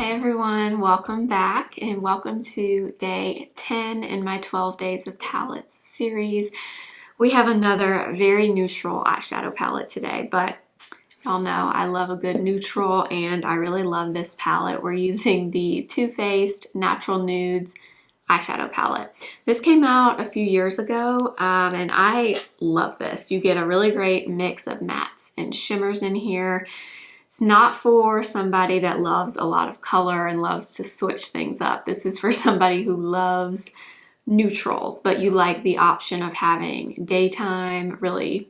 Hi everyone, welcome back and welcome to day 10 in my 12 Days of Palettes series. We have another very neutral eyeshadow palette today, but y'all know I love a good neutral and I really love this palette. We're using the Too Faced Natural Nudes eyeshadow palette. This came out a few years ago and I love this. You get a really great mix of mattes and shimmers in here. It's not for somebody that loves a lot of color and loves to switch things up. This is for somebody who loves neutrals, but you like the option of having daytime, really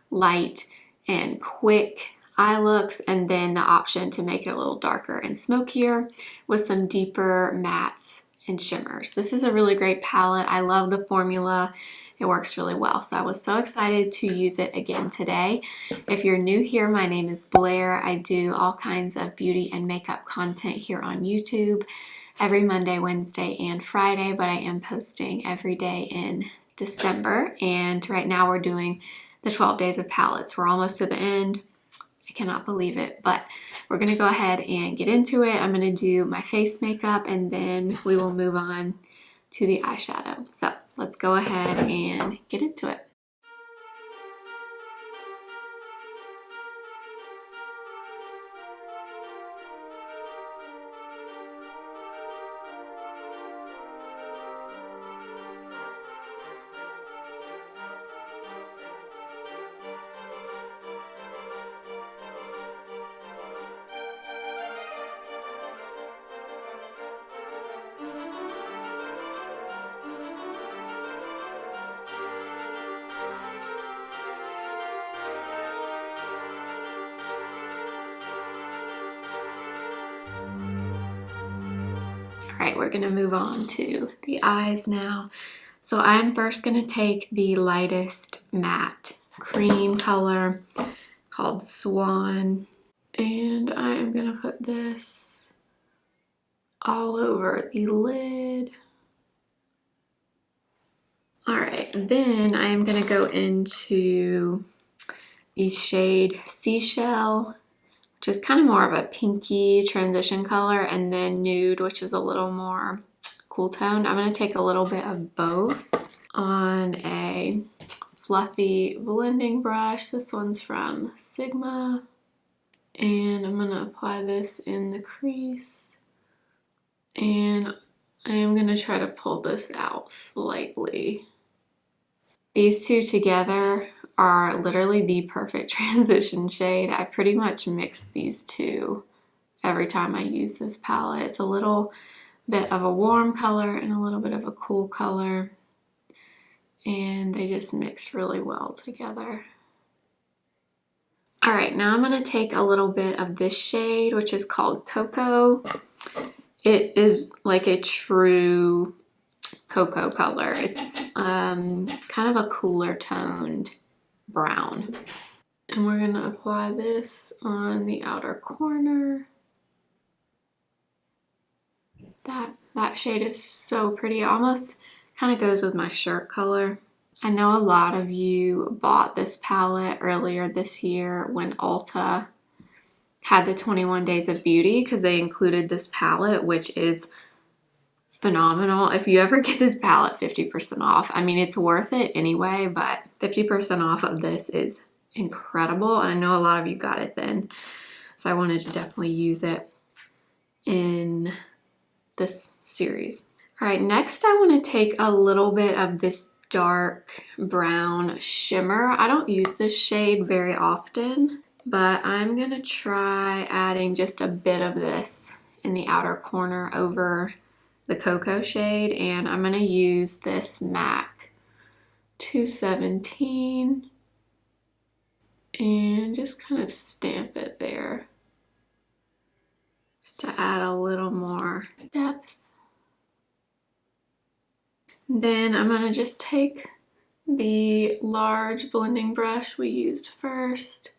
light and quick eye looks, and then the option to make it a little darker and smokier with some deeper mattes and shimmers. This is a really great palette. I love the formula. It works really well. So I was so excited to use it again today. If you're new here, my name is Blair. I do all kinds of beauty and makeup content here on YouTube every Monday, Wednesday, and Friday, but I am posting every day in December. And right now we're doing the 12 Days of Palettes. We're almost to the end. I cannot believe it, but we're gonna go ahead and get into it. I'm gonna do my face makeup and then we will move on to the eyeshadow. So let's go ahead and get into it. All right, we're gonna move on to the eyes now. So I'm first gonna take the lightest matte cream color called Swan, and I am gonna put this all over the lid. All right, then I am gonna go into the shade Seashell, which is kind of more of a pinky transition color, and then Nude, which is a little more cool toned. I'm going to take a little bit of both on a fluffy blending brush. This one's from Sigma, and I'm going to apply this in the crease, and I am going to try to pull this out slightly. These two together are literally the perfect transition shade. I pretty much mix these two every time I use this palette. It's a little bit of a warm color and a little bit of a cool color, and they just mix really well together. All right, now I'm going to take a little bit of this shade, which is called Cocoa. It is like a true cocoa color. It's kind of a cooler toned brown. And we're gonna apply this on the outer corner. That shade is so pretty. It almost kind of goes with my shirt color. I know a lot of you bought this palette earlier this year when Ulta had the 21 Days of Beauty because they included this palette, which is phenomenal. If you ever get this palette 50% off, I mean, it's worth it anyway, but 50% off of this is incredible. And I know a lot of you got it then, so I wanted to definitely use it in this series. All right, next I want to take a little bit of this dark brown shimmer. I don't use this shade very often, but I'm gonna try adding just a bit of this in the outer corner over the cocoa shade, and I'm gonna use this MAC 217 and just kind of stamp it there just to add a little more depth. Then I'm gonna just take the large blending brush we used first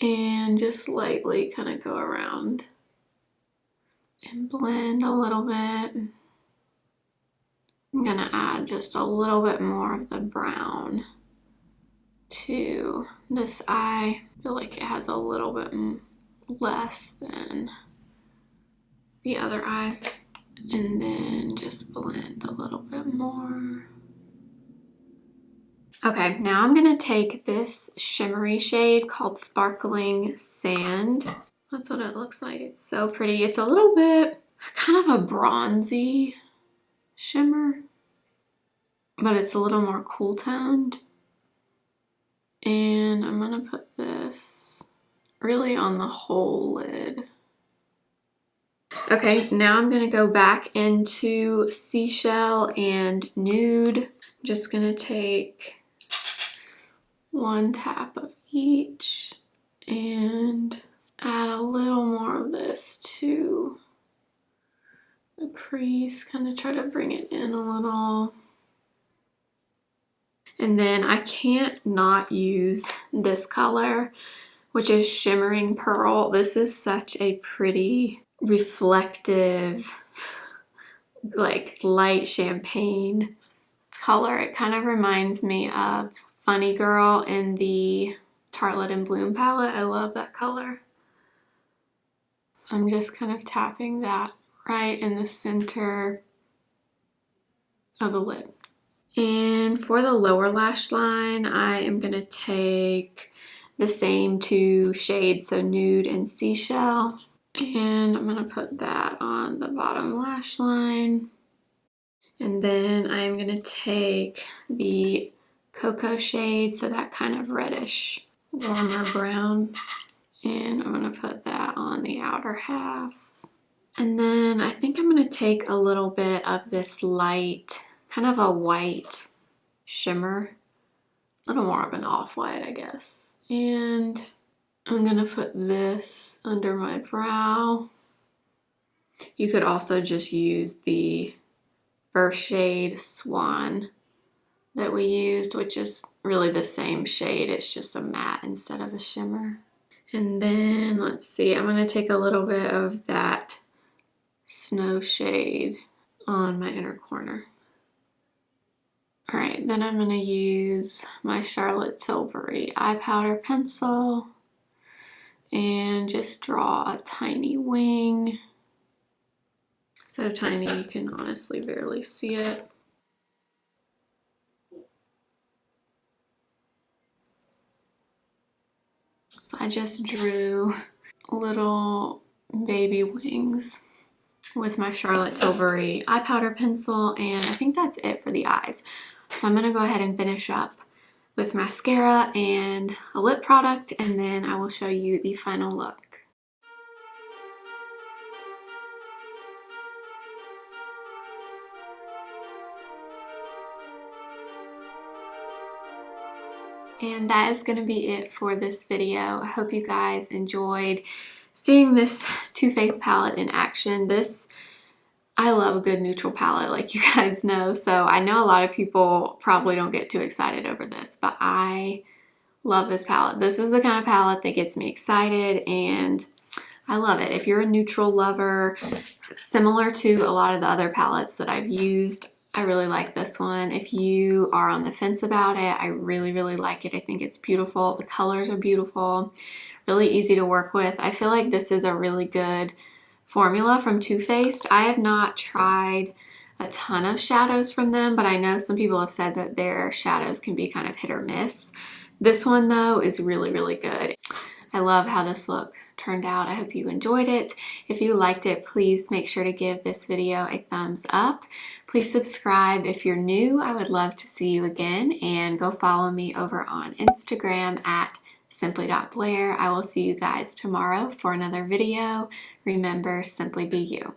and just lightly kind of go around and blend a little bit. I'm gonna add just a little bit more of the brown to this eye. I feel like it has a little bit less than the other eye, and then just blend a little bit more. Okay, now I'm gonna take this shimmery shade called Sparkling Sand. That's what it looks like. It's so pretty. It's a little bit kind of a bronzy shimmer, but it's a little more cool toned. And I'm gonna put this really on the whole lid. Okay, now I'm gonna go back into Seashell and Nude. I'm just gonna take one tap of each and add a little more of this to the crease, kind of try to bring it in a little. And then I can't not use this color, which is Shimmering Pearl. This is such a pretty reflective, like light champagne color. It kind of reminds me of Funny Girl in the Tartelette and Bloom palette. I love that color. So I'm just kind of tapping that right in the center of the lid. And for the lower lash line, I am going to take the same two shades, so Nude and Seashell. And I'm going to put that on the bottom lash line. And then I'm going to take the Cocoa shade, so that kind of reddish, warmer brown. And I'm going to put that on the outer half. And then I think I'm going to take a little bit of this light, kind of a white shimmer. A little more of an off-white, I guess. And I'm going to put this under my brow. You could also just use the first shade Swan that we used, which is really the same shade. It's just a matte instead of a shimmer. And then let's see, I'm going to take a little bit of that Snow shade on my inner corner. All right, then I'm going to use my Charlotte Tilbury eye powder pencil and just draw a tiny wing. So tiny you can honestly barely see it. So I just drew little baby wings with my Charlotte Tilbury eye powder pencil, and I think that's it for the eyes. So I'm going to go ahead and finish up with mascara and a lip product, and then I will show you the final look. And that is going to be it for this video. I hope you guys enjoyed seeing this Too Faced palette in action. I love a good neutral palette, like you guys know, so I know a lot of people probably don't get too excited over this, but I love this palette. This is the kind of palette that gets me excited, and I love it. If you're a neutral lover, similar to a lot of the other palettes that I've used, I really like this one. If you are on the fence about it, I really, really like it. I think it's beautiful. The colors are beautiful, really easy to work with. I feel like this is a really good formula from Too Faced. I have not tried a ton of shadows from them, but I know some people have said that their shadows can be kind of hit or miss. This one though is really, really good. I love how this look turned out. I hope you enjoyed it. If you liked it, please make sure to give this video a thumbs up. Please subscribe if you're new. I would love to see you again, and go follow me over on Instagram at simply.blair. I will see you guys tomorrow for another video. Remember, simply be you.